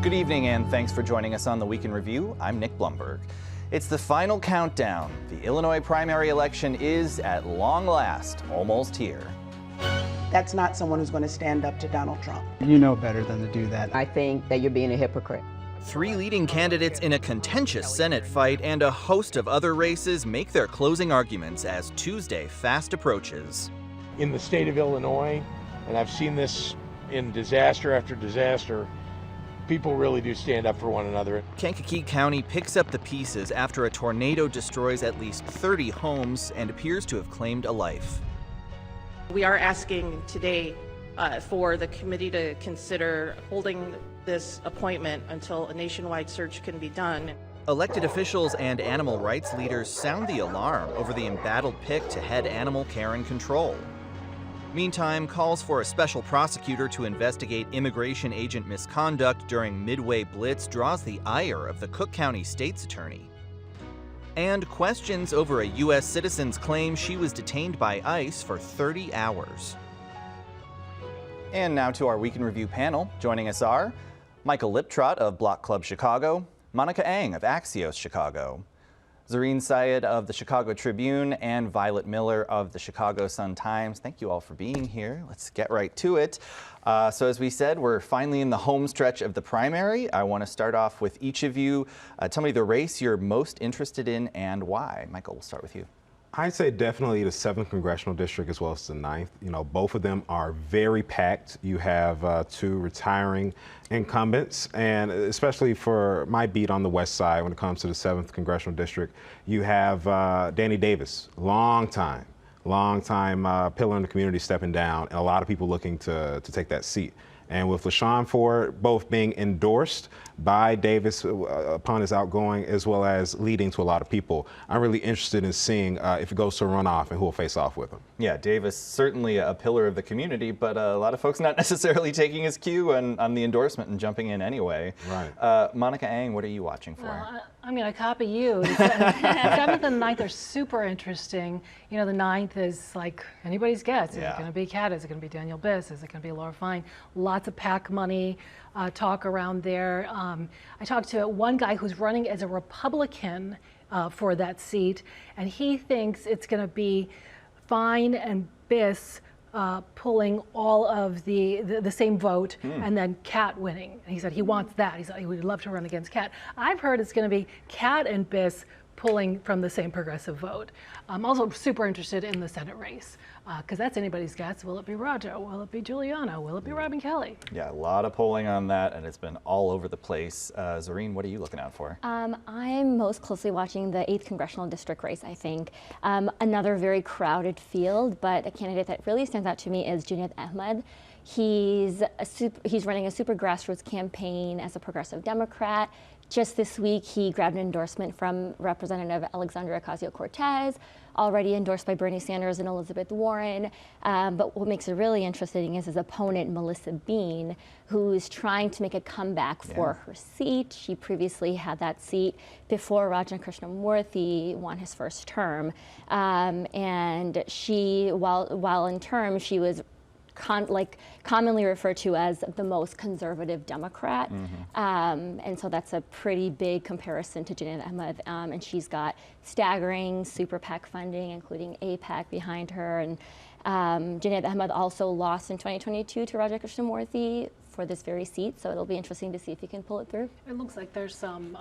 Good evening and thanks for joining us on the Week in Review. I'm Nick Blumberg. It's the final countdown. The Illinois primary election is, at long last, almost here. That's not someone who's going to stand up to Donald Trump. You know better than to do that. I think that you're being a hypocrite. Three leading candidates in a contentious Senate fight and a host of other races make their closing arguments as Tuesday fast approaches. In the state of Illinois, and I've seen this in disaster after disaster, people really do stand up for one another. Kankakee County picks up the pieces after a tornado destroys at least 30 homes and appears to have claimed a life. We are asking today for the committee to consider holding this appointment until a nationwide search can be done. Elected officials and animal rights leaders sound the alarm over the embattled pick to head animal care and control. Meantime, calls for a special prosecutor to investigate immigration agent misconduct during Midway Blitz draws the ire of the Cook County State's attorney. And questions over a U.S. citizen's claim she was detained by ICE for 30 hours. And now to our Week in Review panel. Joining us are Michael Liptrot of Block Club Chicago, Monica Ang of Axios Chicago, Zareen Syed of the Chicago Tribune, and Violet Miller of the Chicago Sun-Times. Thank you all for being here. Let's get right to it. So as we said, we're finally in the home stretch of the primary. I want to start off with each of you. Tell me the race you're most interested in and why. Michael, we'll start with you. I'd say definitely the 7th Congressional District as well as the 9th. You know, both of them are very packed. You have two retiring incumbents, and especially for my beat on the west side when it comes to the 7th Congressional District, you have Danny Davis, long time pillar in the community stepping down, and a lot of people looking to take that seat. And with LaShawn Ford both being endorsed by Davis upon his outgoing, as well as leading to a lot of people, I'm really interested in seeing if it goes to a runoff and who will face off with him. Yeah, Davis certainly a pillar of the community, but a lot of folks not necessarily taking his cue on the endorsement and jumping in anyway. Right. Monica Ang, what are you watching for? Well, I'm going to copy you. The 7th and the 9th are super interesting. You know, the 9th is like anybody's guess. Is it going to be Kat? Is it going to be Daniel Biss? Is it going to be Laura Fine? Lots of PAC money talk around there. I talked to one guy who's running as a Republican for that seat, and he thinks it's going to be Fine and Biss pulling all of the same vote and then Kat winning. And he said he wants that. He said he would love to run against Kat. I've heard it's going to be Kat and Biss pulling from the same progressive vote. I'm also super interested in the Senate race because that's anybody's guess. Will it be Roger? Will it be Giuliano? Will it be Robin Kelly? Yeah, a lot of polling on that, and it's been all over the place. Zareen, what are you looking out for? I'm most closely watching the 8th Congressional District race, I think. Another very crowded field, but a candidate that really stands out to me is Junaid Ahmed. He's running a super grassroots campaign as a progressive Democrat. Just this week, he grabbed an endorsement from Representative Alexandria Ocasio-Cortez, already endorsed by Bernie Sanders and Elizabeth Warren. But what makes it really interesting is his opponent, Melissa Bean, who's trying to make a comeback for her seat. She previously had that seat before Rajan Krishnamurthy won his first term. And she, while in term, she was commonly referred to as the most conservative Democrat. And so that's a pretty big comparison to Junaid Ahmed. And she's got staggering super PAC funding, including APAC behind her. And Junaid Ahmed also lost in 2022 to Raja Krishnamurthy for this very seat, so it'll be interesting to see if he can pull it through. It looks like there's some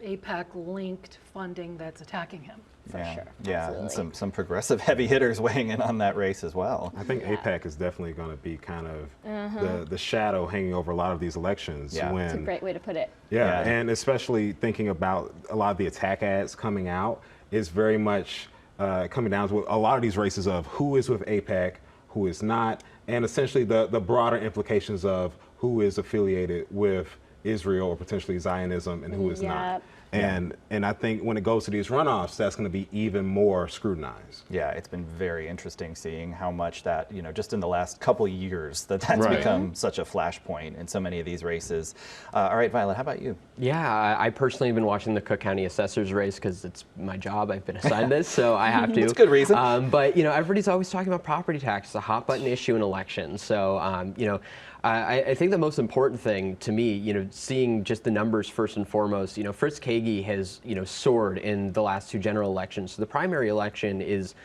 APAC-linked funding that's attacking him. For sure. Yeah, Absolutely. and some progressive heavy hitters weighing in on that race as well. I think APAC is definitely going to be kind of the shadow hanging over a lot of these elections. It's a great way to put it. Yeah, and especially thinking about a lot of the attack ads coming out is very much coming down to a lot of these races of who is with APAC, who is not, and essentially the broader implications of who is affiliated with Israel or potentially Zionism and who is not. And I think when it goes to these runoffs, that's going to be even more scrutinized. Yeah, it's been very interesting seeing how much that, you know, just in the last couple of years that's become such a flashpoint in so many of these races. All right, Violet, how about you? Yeah, I personally have been watching the Cook County Assessor's race because it's my job. I've been assigned this, so I have to. That's a good reason. But, you know, everybody's always talking about property tax. It's a hot button issue in elections. So, you know, I think the most important thing to me, seeing just the numbers first and foremost, Fritz Kaegi has, soared in the last 2 general elections. So the primary election is,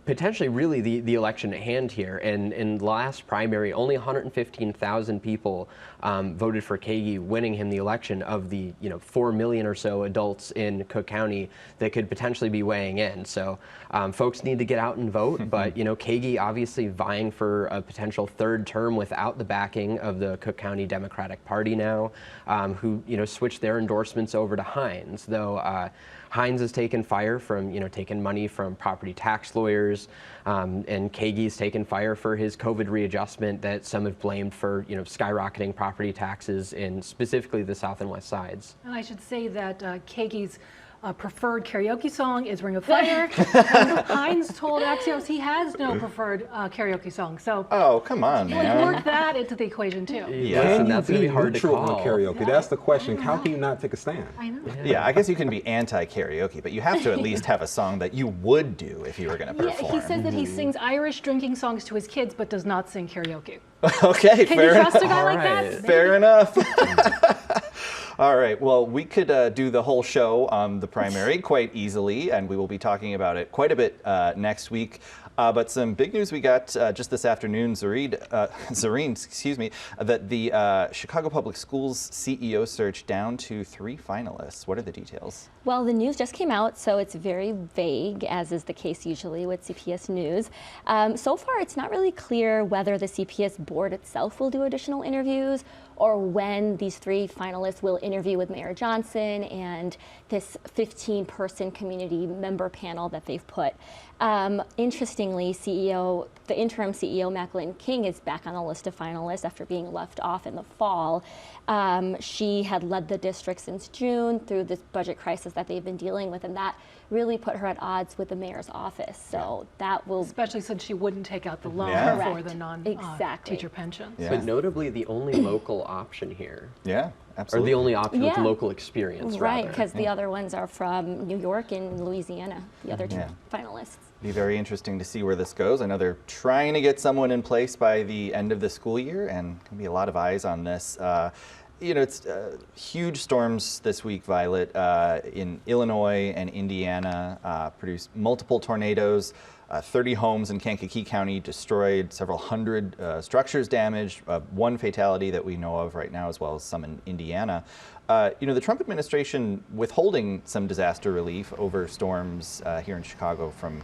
potentially really the election at hand here. And in the last primary, only 115,000 people voted for Kaegi, winning him the election of the 4 million or so adults in Cook County that could potentially be weighing in. So folks need to get out and vote. But Kaegi obviously vying for a potential 3rd term without the backing of the Cook County Democratic Party now, who switched their endorsements over to Hines, though. Hines has taken fire from, taking money from property tax lawyers, and Kaegi's taken fire for his COVID readjustment that some have blamed for, skyrocketing property taxes in specifically the South and West sides. And I should say that Kaegi's preferred karaoke song is Ring of Fire. And Hines told Axios he has no preferred karaoke song. So oh, come on, man. Work that into the equation too. Yeah, Can that's you going to be be hard to neutral call. on karaoke? That's the question. How can you not take a stand? I know. Yeah, I guess you can be anti-karaoke, but you have to at least have a song that you would do if you were going to perform. He says that he sings Irish drinking songs to his kids, but does not sing karaoke. Okay, Can fair you trust enough. a guy like Alright. that? Fair enough. All right, well, we could do the whole show on the primary quite easily, and we will be talking about it quite a bit next week. But some big news we got just this afternoon, Zareen, excuse me, that the Chicago Public Schools CEO search down to 3 finalists. What are the details? Well, the news just came out, so it's very vague, as is the case usually with CPS news. So far, it's not really clear whether the CPS board itself will do additional interviews or when these 3 finalists will interview with Mayor Johnson and this 15-person community member panel that they've put. Interestingly, the interim CEO, Macklin King, is back on the list of finalists after being left off in the fall. She had led the district since June through this budget crisis that they've been dealing with, and that really put her at odds with the mayor's office. So that will... Especially since she wouldn't take out the loan for the non-teacher pensions. Yeah. But notably, the only local option here. Yeah, Or absolutely. the only option with local experience, Right, rather. because the other ones are from New York and Louisiana, the other 2 finalists. Be very interesting to see where this goes. I know they're trying to get someone in place by the end of the school year, and going to be a lot of eyes on this. It's huge storms this week, Violet, in Illinois and Indiana, produced multiple tornadoes. 30 homes in Kankakee County destroyed, several hundred structures damaged, 1 fatality that we know of right now, as well as some in Indiana. The Trump administration withholding some disaster relief over storms here in Chicago from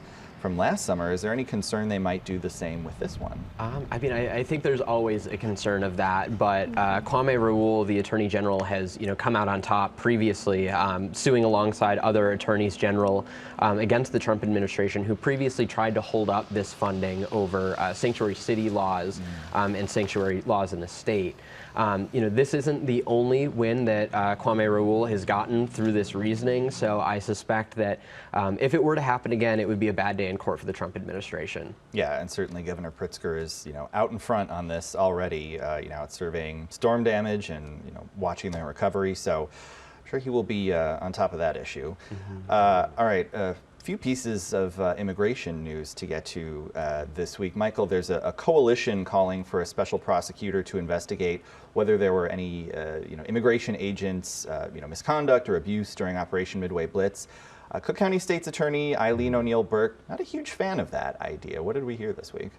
last summer. Is there any concern they might do the same with this one? I think there's always a concern of that, but Kwame Raoul, the Attorney General, has come out on top previously, suing alongside other attorneys general against the Trump administration, who previously tried to hold up this funding over sanctuary city laws and sanctuary laws in the state. This isn't the only win that Kwame Raoul has gotten through this reasoning, so I suspect that if it were to happen again, it would be a bad day in court for the Trump administration. Yeah, and certainly Governor Pritzker is, out in front on this already, it's surveying storm damage and, watching their recovery, so I'm sure he will be on top of that issue. All right. Few pieces of immigration news to get to this week. Michael, there's a coalition calling for a special prosecutor to investigate whether there were any immigration agents misconduct or abuse during Operation Midway Blitz. Cook County State's Attorney Eileen O'Neill Burke, not a huge fan of that idea. What did we hear this week?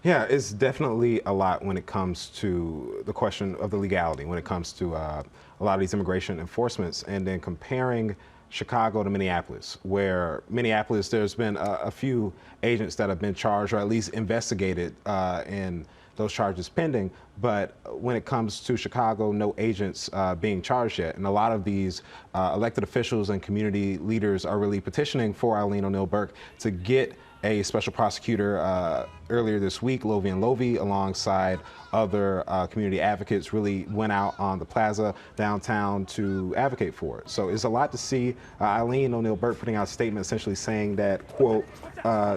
Yeah, it's definitely a lot when it comes to the question of the legality, when it comes to a lot of these immigration enforcements, and then comparing Chicago to Minneapolis, where Minneapolis, there's been a few agents that have been charged or at least investigated and those charges pending. But when it comes to Chicago, no agents being charged yet. And a lot of these elected officials and community leaders are really petitioning for Eileen O'Neill Burke to get a special prosecutor. Earlier this week, Lovie and Lovie, alongside other community advocates, really went out on the plaza downtown to advocate for it. So it's a lot to see. Eileen O'Neill Burke putting out a statement essentially saying that, quote,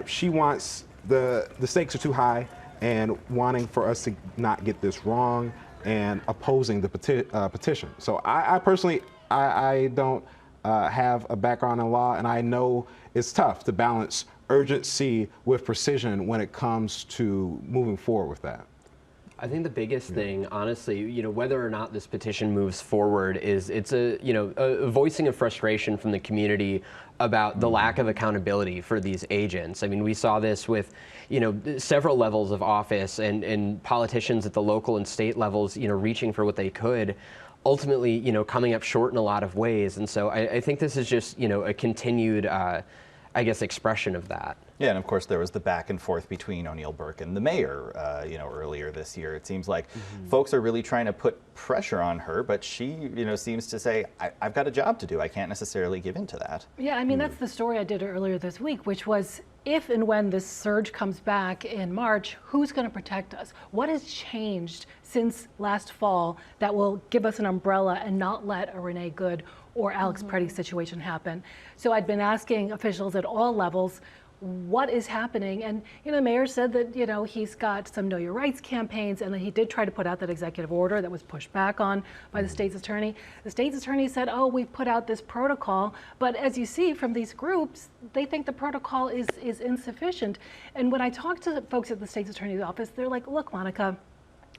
she wants the stakes are too high and wanting for us to not get this wrong and opposing the petition. So I personally, I don't have a background in law, and I know it's tough to balance urgency with precision when it comes to moving forward with that. I think the biggest thing, honestly, whether or not this petition moves forward it's a voicing of frustration from the community about the lack of accountability for these agents. I mean, we saw this with, several levels of office and politicians at the local and state levels, reaching for what they could, ultimately, coming up short in a lot of ways. And so I think this is just, a continued, expression of that. Yeah, and of course there was the back and forth between O'Neill Burke and the mayor, earlier this year. It seems like folks are really trying to put pressure on her, but she, seems to say, I've got a job to do. I can't necessarily give in to that. Yeah, I mean, that's the story I did earlier this week, which was if and when this surge comes back in March, who's going to protect us? What has changed since last fall that will give us an umbrella and not let a Renee Good or Alex Preddy situation happen? So I'd been asking officials at all levels, what is happening? And, the mayor said that, he's got some Know Your Rights campaigns, and that he did try to put out that executive order that was pushed back on by the state's attorney. The state's attorney said, oh, we've put out this protocol. But as you see from these groups, they think the protocol is insufficient. And when I talk to folks at the state's attorney's office, they're like, look, Monica,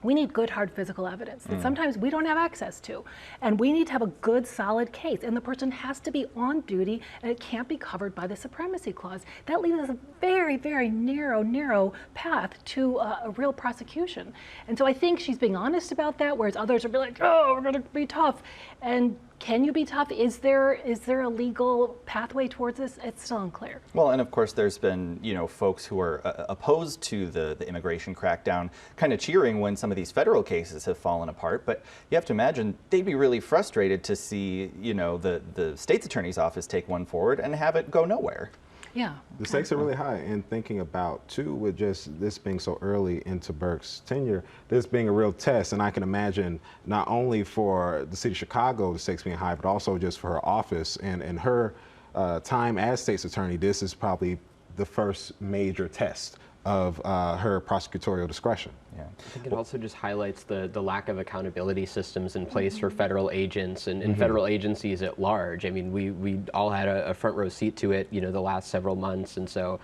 we need good, hard physical evidence that sometimes we don't have access to. And we need to have a good, solid case. And the person has to be on duty, and it can't be covered by the supremacy clause. That leaves us a very, very narrow path to a real prosecution. And so I think she's being honest about that, whereas others are like, oh, we're going to be tough. And can you be tough? Is there a legal pathway towards this? It's still unclear. Well, and of course there's been, folks who are opposed to the immigration crackdown kind of cheering when some of these federal cases have fallen apart. But you have to imagine they'd be really frustrated to see, the state's attorney's office take one forward and have it go nowhere. Yeah. The stakes are really high, and thinking about, too, with just this being so early into Burke's tenure, this being a real test, and I can imagine not only for the city of Chicago, the stakes being high, but also just for her office and her time as state's attorney. This is probably the first major test of her prosecutorial discretion. Yeah. I think it also just highlights the lack of accountability systems in place for federal agents and federal agencies at large. I mean, we all had a front row seat to it, the last several months. And so,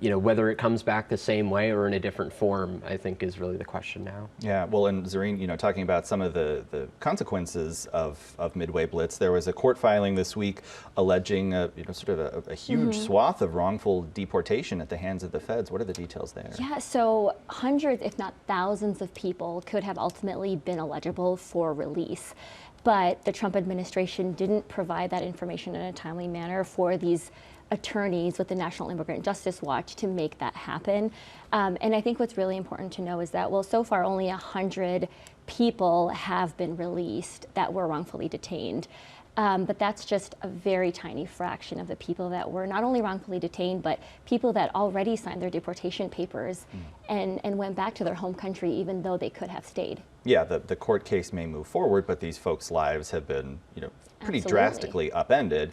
whether it comes back the same way or in a different form, I think is really the question now. Yeah, well, and Zareen, talking about some of the consequences of Midway Blitz, there was a court filing this week alleging, sort of a huge swath of wrongful deportation at the hands of the feds. What are the details there? Yeah, so hundreds, if not thousands of people could have ultimately been eligible for release. But the Trump administration didn't provide that information in a timely manner for these attorneys with the National Immigrant Justice Watch to make that happen. And I think what's really important to know is that, well, so far only 100 people have been released that were wrongfully detained. But that's just a very tiny fraction of the people that were not only wrongfully detained, but people that already signed their deportation papers and went back to their home country even though they could have stayed. Yeah, the court case may move forward, but these folks' lives have been, pretty drastically upended.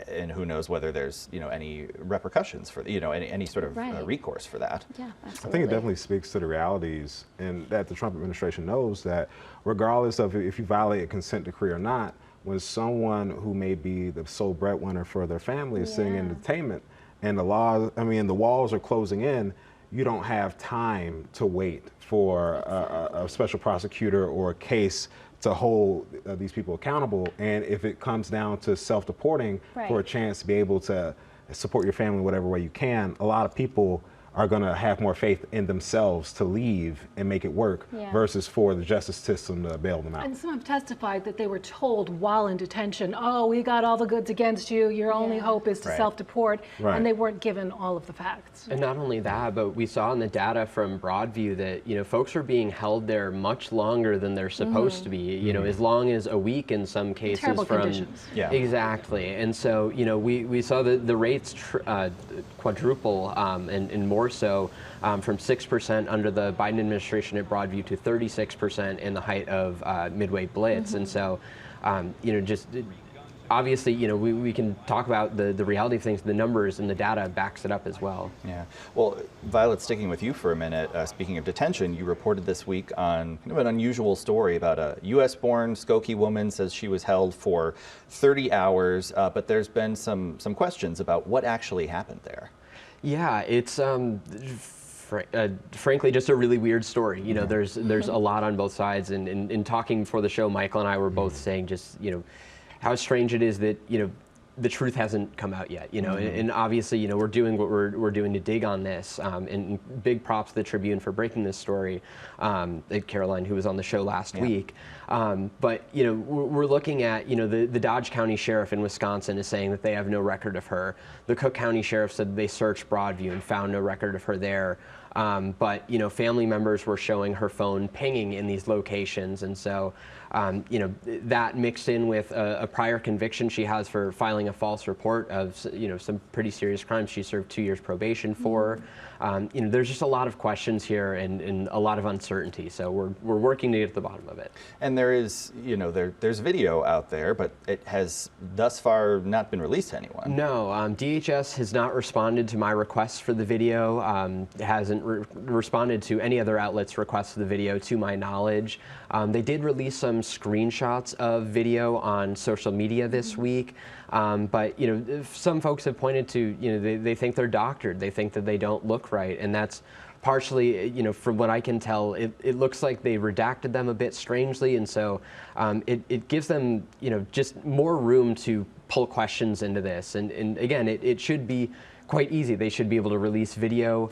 And who knows whether there's, any repercussions for, any sort of recourse for that. Yeah, absolutely. I think it definitely speaks to the realities, and that the Trump administration knows that regardless of if you violate a consent decree or not, when someone who may be the sole breadwinner for their family is sitting in detainment and the walls are closing in, you don't have time to wait for a special prosecutor or a case to hold these people accountable. And if it comes down to self-deporting for a chance to be able to support your family whatever way you can, a lot of people are going to have more faith in themselves to leave and make it work versus for the justice system to bail them out. And some have testified that they were told while in detention, oh, we got all the goods against you, your only hope is to self-deport, and they weren't given all of the facts. And not only that, but we saw in the data from Broadview that, folks are being held there much longer than they're supposed to be, as long as a week in some cases. Terrible conditions. Yeah. Exactly. And so, we saw the rates quadruple and more so from 6% under the Biden administration at Broadview to 36% in the height of Midway Blitz. And so, just obviously, we can talk about the reality of things, the numbers and the data backs it up as well. Yeah. Well, Violet, sticking with you for a minute, speaking of detention, you reported this week on kind of an unusual story about a U.S.-born Skokie woman says she was held for 30 hours, but there's been some questions about what actually happened there. Yeah, it's frankly, just a really weird story. You know, there's a lot on both sides, and in talking before the show, Michael and I were both saying just, you know, how strange it is that, you know, the truth hasn't come out yet, you know, and obviously, you know, we're doing what we're doing to dig on this, and big props to the Tribune for breaking this story, Caroline, who was on the show last week. But, you know, we're looking at, you know, the Dodge County Sheriff in Wisconsin is saying that they have no record of her. The Cook County Sheriff said they searched Broadview and found no record of her there. But, you know, family members were showing her phone pinging in these locations. And so, you know, that mixed in with a prior conviction she has for filing a false report of, you know, some pretty serious crimes she served 2 years probation for. You know, there's just a lot of questions here and a lot of uncertainty. So we're working to get to the bottom of it. And there is, you know, there's video out there, but it has thus far not been released to anyone. No, DHS has not responded to my requests for the video, hasn't responded to any other outlet's requests for the video, to my knowledge. They did release some screenshots of video on social media this week. But, you know, some folks have pointed to, you know, they think they're doctored. They think that they don't look right. And that's partially, you know, from what I can tell, it looks like they redacted them a bit strangely. And so it gives them, you know, just more room to pull questions into this. And again, it should be quite easy. They should be able to release video.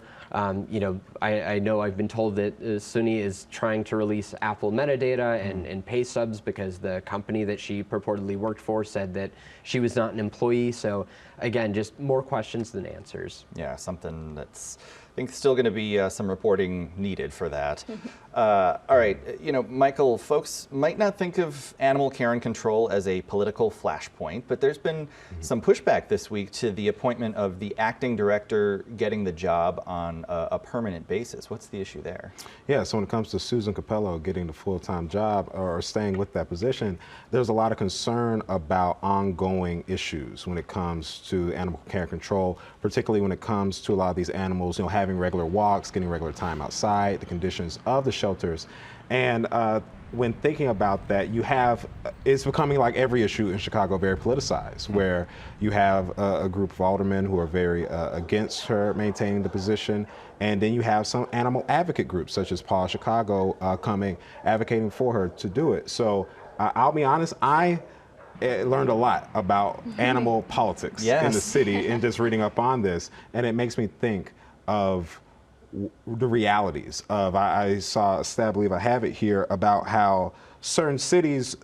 You know, I know I've been told that SUNY is trying to release Apple metadata and pay stubs because the company that she purportedly worked for said that she was not an employee. So again, just more questions than answers. Yeah, something that's, I think, still going to be some reporting needed for that. All right, you know, Michael, folks might not think of animal care and control as a political flashpoint, but there's been some pushback this week to the appointment of the acting director getting the job on a permanent basis. What's the issue there? Yeah, so when it comes to Susan Capello getting the full-time job or staying with that position, there's a lot of concern about ongoing issues when it comes to animal care and control, particularly when it comes to a lot of these animals, you know, having regular walks, getting regular time outside, the conditions of the shelters. And when thinking about that, you have, it's becoming like every issue in Chicago, very politicized, where you have a group of aldermen who are very against her maintaining the position. And then you have some animal advocate groups, such as Paul Chicago, coming, advocating for her to do it. So I'll be honest, I learned a lot about animal politics in the city and just reading up on this. And it makes me think of the realities of, I saw a stat, I believe I have it here, about how certain cities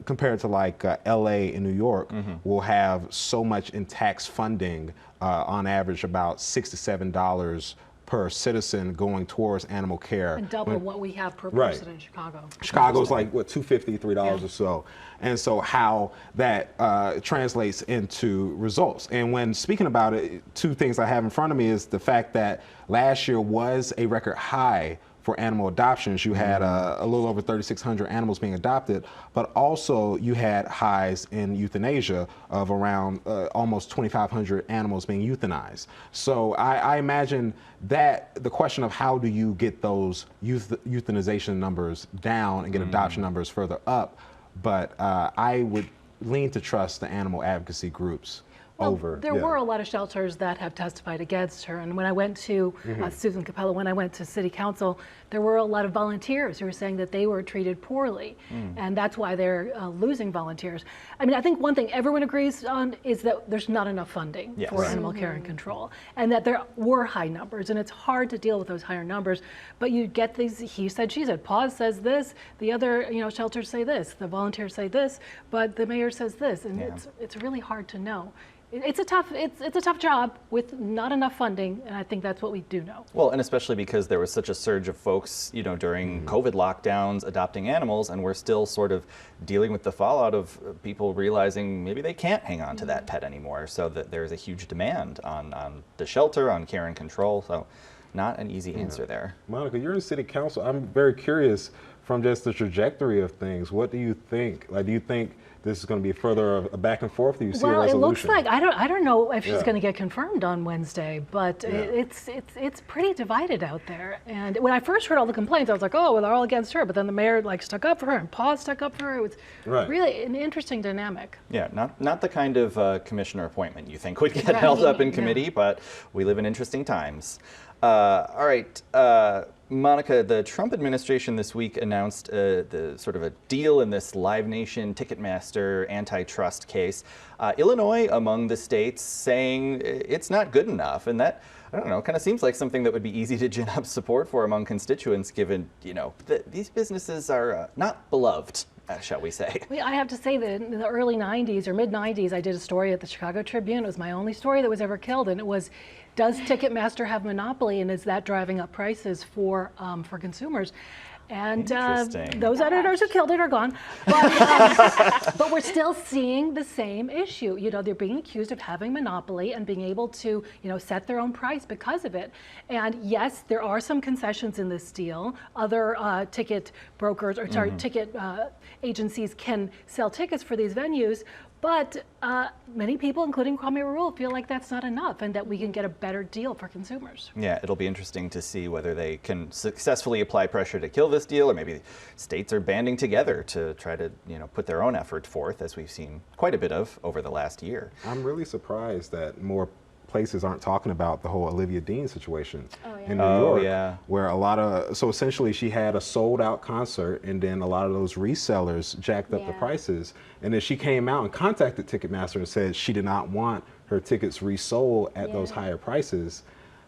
compared to like LA and New York will have so much in tax funding, on average about $6 to $7 per citizen going towards animal care. And double what we have per person in Chicago. Chicago's like, what, $250, $3 or so. And so how that translates into results. And when speaking about it, two things I have in front of me is the fact that last year was a record high for animal adoptions. You had a little over 3,600 animals being adopted, but also you had highs in euthanasia of around almost 2,500 animals being euthanized. So I imagine that the question of how do you get those euthanization numbers down and get adoption numbers further up, but I would lean to trust the animal advocacy groups. There were a lot of shelters that have testified against her, and when I went to Susan Capello, when I went to City Council, there were a lot of volunteers who were saying that they were treated poorly, and that's why they're losing volunteers. I mean, I think one thing everyone agrees on is that there's not enough funding for animal care and control, and that there were high numbers, and it's hard to deal with those higher numbers, but you get these he said, she said, PAWS says this, the other shelters say this, the volunteers say this, but the mayor says this, and it's really hard to know. It's a tough job with not enough funding, and I think that's what we do know. Well, and especially because there was such a surge of folks, during COVID lockdowns adopting animals, and we're still sort of dealing with the fallout of people realizing maybe they can't hang on to that pet anymore. So that there's a huge demand on the shelter, on care and control. So not an easy answer there. Monica, you're in City Council. I'm very curious from just the trajectory of things. What do you think? Like, do you think this is going to be further a back and forth? Do you see a resolution? Well, it looks like I don't know if she's going to get confirmed on Wednesday, but it's pretty divided out there. And when I first heard all the complaints, I was like, oh, well, they're all against her. But then the mayor stuck up for her, and PAWS stuck up for her. It was really an interesting dynamic. Yeah, not the kind of commissioner appointment you think would get held up in committee, but we live in interesting times. All right, Monica, the Trump administration this week announced the sort of a deal in this Live Nation Ticketmaster antitrust case. Illinois among the states saying it's not good enough, and that, I don't know, kind of seems like something that would be easy to gin up support for among constituents, given, that these businesses are not beloved, shall we say. Well, I have to say that in the early 90s or mid 90s, I did a story at the Chicago Tribune. It was my only story that was ever killed, and it was, does Ticketmaster have monopoly, and is that driving up prices for consumers? And those editors who killed it are gone. But we're still seeing the same issue. They're being accused of having monopoly and being able to, set their own price because of it. And yes, there are some concessions in this deal. Other ticket brokers, or ticket agencies can sell tickets for these venues. But many people, including Kwame Rule, feel like that's not enough and that we can get a better deal for consumers. Yeah, it'll be interesting to see whether they can successfully apply pressure to kill this deal, or maybe states are banding together to try to, put their own effort forth, as we've seen quite a bit of over the last year. I'm really surprised that more places aren't talking about the whole Olivia Dean situation in New York, where so essentially she had a sold out concert, and then a lot of those resellers jacked up the prices, and then she came out and contacted Ticketmaster and said she did not want her tickets resold at those higher prices,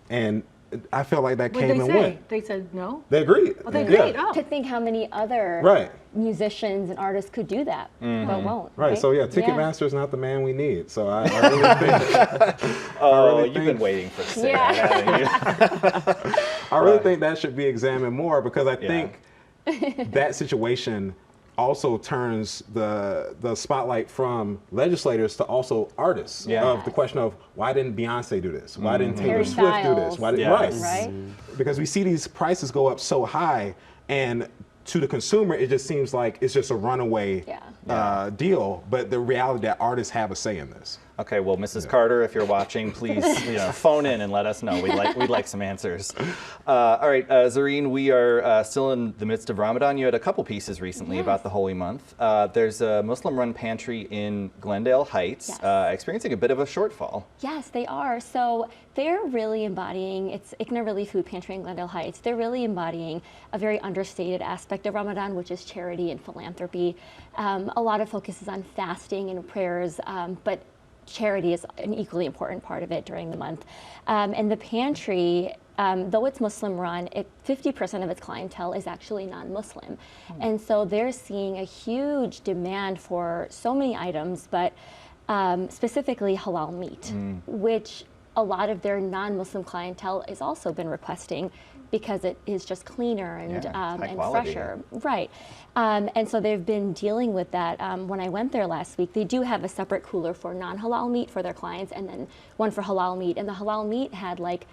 and I felt like that came and went. They said no? They agreed. Oh, they agreed. To think how many other musicians and artists could do that, but won't. Right. So Ticketmaster is not the man we need. So I really think. You've been waiting for this, haven't you? I really think that should be examined more, because I think that situation also turns the spotlight from legislators to also artists of the question of, why didn't Beyonce do this? Why didn't Taylor Swift do this? Why didn't Because we see these prices go up so high, and to the consumer, it just seems like it's just a runaway deal. But the reality that artists have a say in this. Okay, well, Mrs. Carter, if you're watching, please phone in and let us know. We'd like some answers. All right, Zareen, we are still in the midst of Ramadan. You had a couple pieces recently about the Holy Month. There's a Muslim-run pantry in Glendale Heights experiencing a bit of a shortfall. Yes, they are. So they're really embodying, it's Ikna Relief Food Pantry in Glendale Heights. They're really embodying a very understated aspect of Ramadan, which is charity and philanthropy. A lot of focus is on fasting and prayers, but charity is an equally important part of it during the month. And the pantry, though it's Muslim run, 50% of its clientele is actually non-Muslim. And so they're seeing a huge demand for so many items, but specifically halal meat, which a lot of their non-Muslim clientele has also been requesting, because it is just cleaner and fresher. Right. And so they've been dealing with that. When I went there last week, they do have a separate cooler for non-halal meat for their clients, and then one for halal meat. And the halal meat had like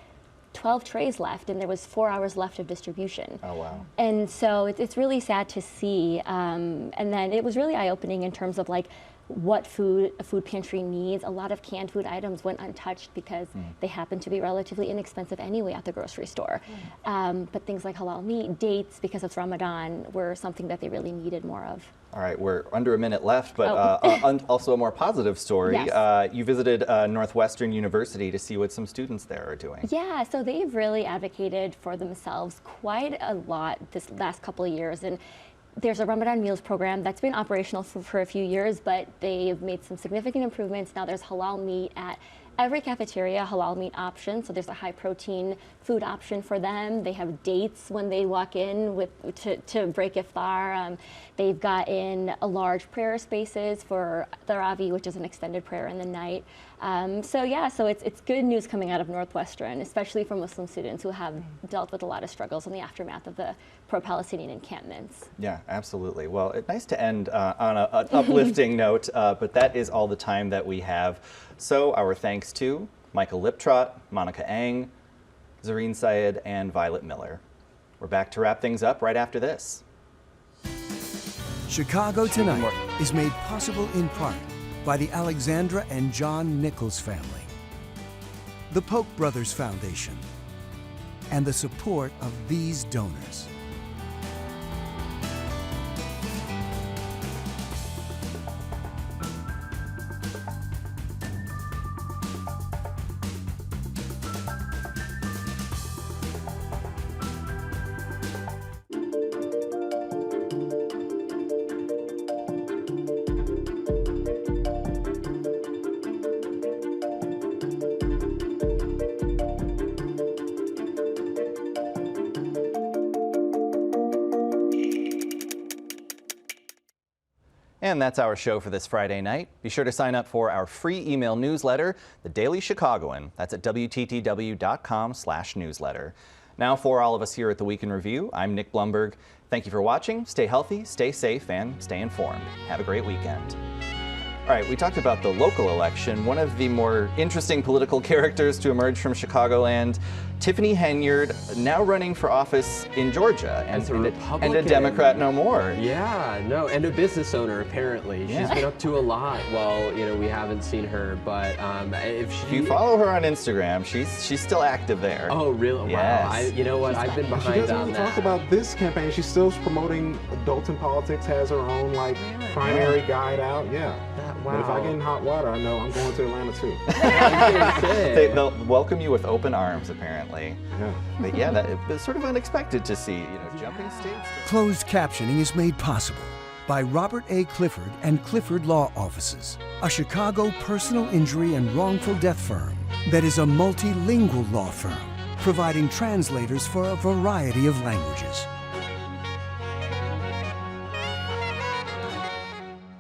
12 trays left, and there was 4 hours left of distribution. Oh, wow. And so it's really sad to see. And then it was really eye-opening in terms of like what a food pantry needs. A lot of canned food items went untouched because they happen to be relatively inexpensive anyway at the grocery store. But things like halal meat, dates, because it's Ramadan, were something that they really needed more of. All right, we're under a minute left, but also a more positive story. You visited Northwestern University to see what some students there are doing. Yeah, so they've really advocated for themselves quite a lot this last couple of years. And there's a Ramadan meals program that's been operational for a few years, but they've made some significant improvements. Now there's halal meat at every cafeteria, halal meat option. So there's a high protein food option for them. They have dates when they walk in to break iftar. They've got in a large prayer spaces for Tarawih, which is an extended prayer in the night. So it's good news coming out of Northwestern, especially for Muslim students who have dealt with a lot of struggles in the aftermath of the pro-Palestinian encampments. Yeah, absolutely. Well, it's nice to end on an uplifting note, but that is all the time that we have. So our thanks to Michael Liptrot, Monica Eng, Zareen Syed, and Violet Miller. We're back to wrap things up right after this. Chicago Tonight is made possible in part by the Alexandra and John Nichols family, the Polk Brothers Foundation, and the support of these donors. And that's our show for this Friday night. Be sure to sign up for our free email newsletter, The Daily Chicagoan. That's at WTTW.com/newsletter. Now, for all of us here at the Week in Review, I'm Nick Blumberg. Thank you for watching. Stay healthy, stay safe, and stay informed. Have a great weekend. All right, we talked about the local election. One of the more interesting political characters to emerge from Chicagoland, Tiffany Henyard, now running for office in Georgia, and a Democrat no more. Yeah, no, and a business owner apparently. Yeah. She's been up to a lot. Well, we haven't seen her, but if you follow her on Instagram, she's still active there. Oh, really? Yes. Wow. You know what? I've been behind she doesn't on even that. talk about this campaign. She's still promoting adults in politics. Has her own primary guide out. Yeah. Wow. But if I get in hot water, I know I'm going to Atlanta too. They'll welcome you with open arms, apparently. Yeah. But yeah, that was sort of unexpected to see, jumping states. Closed captioning is made possible by Robert A. Clifford and Clifford Law Offices, a Chicago personal injury and wrongful death firm that is a multilingual law firm, providing translators for a variety of languages.